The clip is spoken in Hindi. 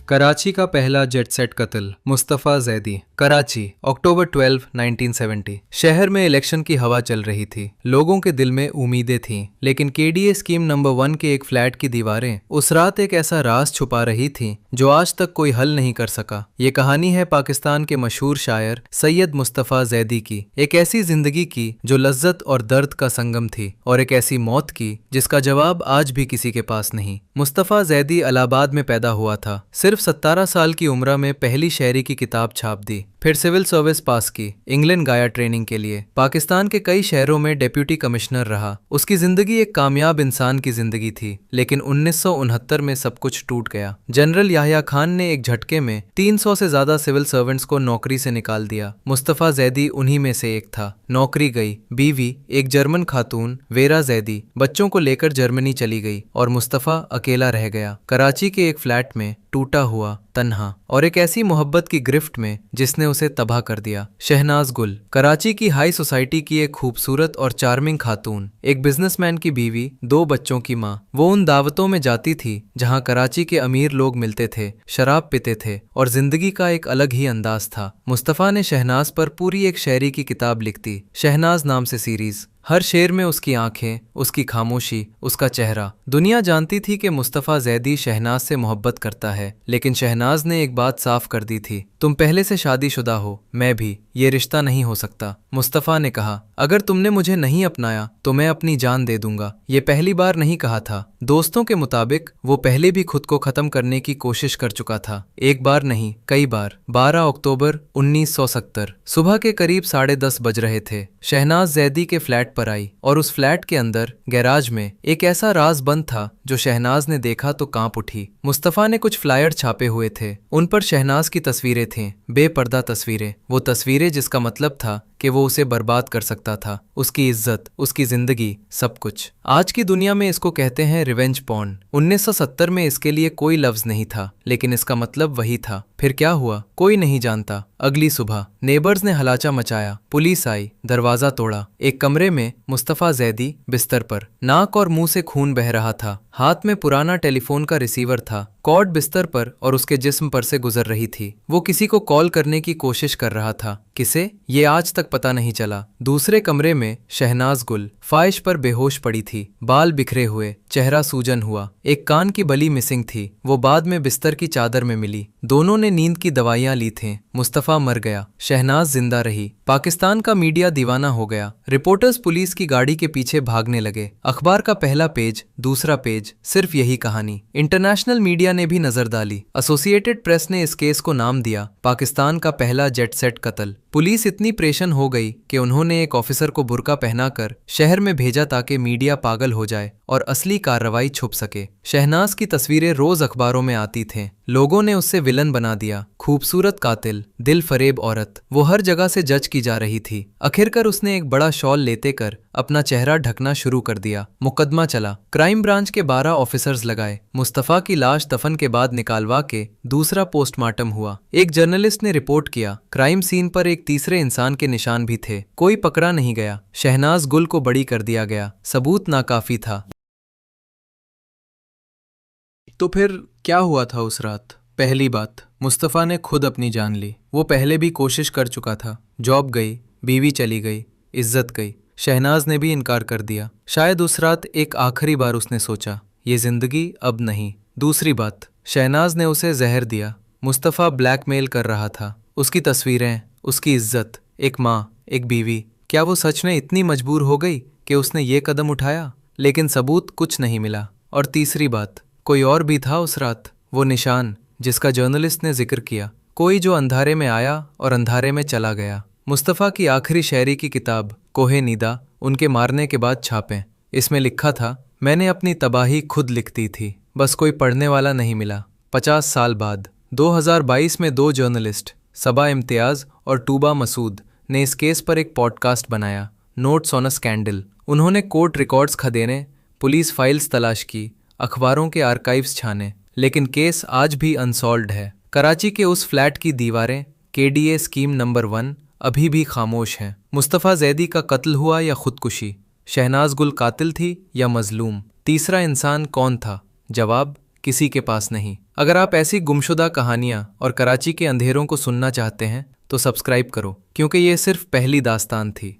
कराची का पहला जेट सेट कत्ल मुस्तफ़ा जैदी। कराची अक्टूबर 12, 1970। शहर में इलेक्शन की हवा चल रही थी। लोगों के दिल में उम्मीदें थीं, लेकिन केडीए स्कीम नंबर 1 के एक फ्लैट की दीवारें उस रात एक ऐसा राज छुपा रही थीं जो आज तक कोई हल नहीं कर सका। ये कहानी है पाकिस्तान के मशहूर शायर सैयद मुस्तफ़ा जैदी की, एक ऐसी जिंदगी की जो लज्जत और दर्द का संगम थी, और एक ऐसी मौत की जिसका जवाब आज भी किसी के पास नहीं। मुस्तफ़ा जैदी इलाहाबाद में पैदा हुआ था। सिर्फ 17 साल की उम्र में पहली शायरी की किताब छाप दी, फिर सिविल सर्विस पास की, इंग्लैंड गया ट्रेनिंग के लिए, पाकिस्तान के कई शहरों में डिप्यूटी कमिश्नर रहा। उसकी जिंदगी एक कामयाब इंसान की जिंदगी थी, लेकिन 1969 में सब कुछ टूट गया। जनरल याह्या खान ने एक झटके में 300 से ज्यादा सिविल सर्वेंट्स को नौकरी से निकाल दिया। मुस्तफ़ा जैदी उन्हीं में से एक था। नौकरी गई, बीवी एक जर्मन खातून वेरा जैदी बच्चों को लेकर जर्मनी चली गई और मुस्तफ़ा अकेला रह गया, कराची के एक फ्लैट में, टूटा हुआ, तन्हा, और एक ऐसी मोहब्बत की गिरफ्त में जिसने उसे तबाह कर दिया। शहनाज गुल, कराची की हाई सोसाइटी की एक खूबसूरत और चार्मिंग खातून, एक बिजनेसमैन की बीवी, 2 बच्चों की माँ। वो उन दावतों में जाती थी जहाँ कराची के अमीर लोग मिलते थे, शराब पीते थे, और जिंदगी का एक अलग ही अंदाज था। मुस्तफ़ा ने शहनाज पर पूरी एक शायरी की किताब लिख दी, शहनाज नाम से सीरीज। हर शेर में उसकी आंखें, उसकी खामोशी, उसका चेहरा। दुनिया जानती थी कि मुस्तफ़ा जैदी शहनाज से मोहब्बत करता है, लेकिन शहनाज ने एक बात साफ कर दी थी, तुम पहले से शादीशुदा हो, मैं भी, ये रिश्ता नहीं हो सकता। मुस्तफ़ा ने कहा, अगर तुमने मुझे नहीं अपनाया तो मैं अपनी जान दे दूंगा। ये पहली बार नहीं कहा था। दोस्तों के मुताबिक वो पहले भी खुद को खत्म करने की कोशिश कर चुका था, एक बार नहीं, कई बार। 12 अक्टूबर 1970 सुबह के करीब 10:30 बज रहे थे। शहनाज जैदी के फ्लैट पर आई, और उस फ्लैट के अंदर गैराज में एक ऐसा राज बंद था जो शहनाज ने देखा तो कांप उठी। मुस्तफ़ा ने कुछ फ्लायर छापे हुए थे, उन पर शहनाज की तस्वीरें थीं, बेपर्दा तस्वीरें। वो तस्वीरें जिसका मतलब था कि वो उसे बर्बाद कर सकता था, उसकी इज्जत, उसकी जिंदगी, सब कुछ। आज की दुनिया में इसको कहते हैं रिवेंज पॉर्न। 1970 में इसके लिए कोई लफ्ज नहीं था, लेकिन इसका मतलब वही था। फिर क्या हुआ कोई नहीं जानता। अगली सुबह नेबर्स ने हलाचा मचाया, पुलिस आई, दरवाजा तोड़ा। एक कमरे में मुस्तफ़ा जैदी बिस्तर पर, नाक और मुंह से खून बह रहा था, हाथ में पुराना टेलीफोन का रिसीवर था, कॉर्ड बिस्तर पर और उसके जिस्म पर से गुजर रही थी। वो किसी को कॉल करने की कोशिश कर रहा था, किसे, ये आज तक पता नहीं चला। दूसरे कमरे में शहनाज गुल फाइश पर बेहोश पड़ी थी, बाल बिखरे हुए, चेहरा सूजन हुआ, एक कान की बली मिसिंग थी, वो बाद में बिस्तर की चादर में मिली। दोनों ने नींद की दवाइयां ली थीं। मुस्तफ़ा मर गया, शहनाज जिंदा रही। पाकिस्तान का मीडिया दीवाना हो गया। रिपोर्टर्स पुलिस की गाड़ी के पीछे भागने लगे। अखबार का पहला पेज, दूसरा पेज, सिर्फ यही कहानी। इंटरनेशनल मीडिया ने भी नजर डाली। एसोसिएटेड प्रेस ने इस केस को नाम दिया पाकिस्तान का पहला जेट सेट कत्ल। पुलिस इतनी परेशान हो गई कि उन्होंने एक ऑफिसर को बुर्का पहनाकर शहर में भेजा ताकि मीडिया पागल हो जाए और असली कार्रवाई छुप सके। शहनाज की तस्वीरें रोज अखबारों में आती थीं। लोगों ने उससे विलन बना दिया, खूबसूरत कातिल, दिल फरेब औरत। वो हर जगह से जज की जा रही थी। आखिरकार उसने एक बड़ा शॉल लेते कर अपना चेहरा ढकना शुरू कर दिया। मुकदमा चला। क्राइम ब्रांच के 12 ऑफिसर्स लगाए। मुस्तफ़ा की लाश दफन के बाद निकालवा के दूसरा पोस्टमार्टम हुआ। एक जर्नलिस्ट ने रिपोर्ट किया, क्राइम सीन पर एक तीसरे इंसान के निशान भी थे, कोई पकड़ा नहीं गया। शहनाज गुल को बरी कर दिया गया, सबूत नाकाफी था। तो फिर क्या हुआ था उस रात? पहली बात, मुस्तफ़ा ने खुद अपनी जान ली। वो पहले भी कोशिश कर चुका था, जॉब गई, बीवी चली गई, इज्जत गई। शहनाज ने भी इनकार कर दिया। शायद उस रात एक आखिरी बार उसने सोचा, ये जिंदगी अब नहीं। दूसरी बात, शहनाज ने उसे जहर दिया। मुस्तफ़ा ब्लैकमेल कर रहा था। उसकी तस्वीरें, उसकी इज्जत, एक माँ, एक बीवी। क्या वो सच में इतनी मजबूर हो गई कि उसने ये कदम उठाया? लेकिन सबूत कुछ नहीं मिला। और तीसरी बात, कोई और भी था उस रात, वो निशान जिसका जर्नलिस्ट ने जिक्र किया, कोई जो अंधारे में आया और अंधारे में चला गया। मुस्तफ़ा की आखिरी शायरी की किताब कोहे नीदा उनके मारने के बाद छापें। इसमें लिखा था, मैंने अपनी तबाही खुद लिख दी थी, बस कोई पढ़ने वाला नहीं मिला। 50 साल बाद 2022 में 2 जर्नलिस्ट, सबा इम्तियाज़ और टूबा मसूद, ने इस केस पर एक पॉडकास्ट बनाया, नोट्स ऑन अ स्कैंडल। उन्होंने कोर्ट रिकॉर्ड्स खदेने, पुलिस फाइल्स तलाश की, अखबारों के आर्काइव्स छाने, लेकिन केस आज भी अनसॉल्व्ड है। कराची के उस फ्लैट की दीवारें, केडीए स्कीम नंबर 1, अभी भी खामोश हैं। मुस्तफ़ा जैदी का कत्ल हुआ या खुदकुशी? शहनाज गुल कातिल थी या मजलूम? तीसरा इंसान कौन था? जवाब किसी के पास नहीं। अगर आप ऐसी गुमशुदा कहानियां और कराची के अंधेरों को सुनना चाहते हैं तो सब्सक्राइब करो, क्योंकि ये सिर्फ पहली दास्तान थी।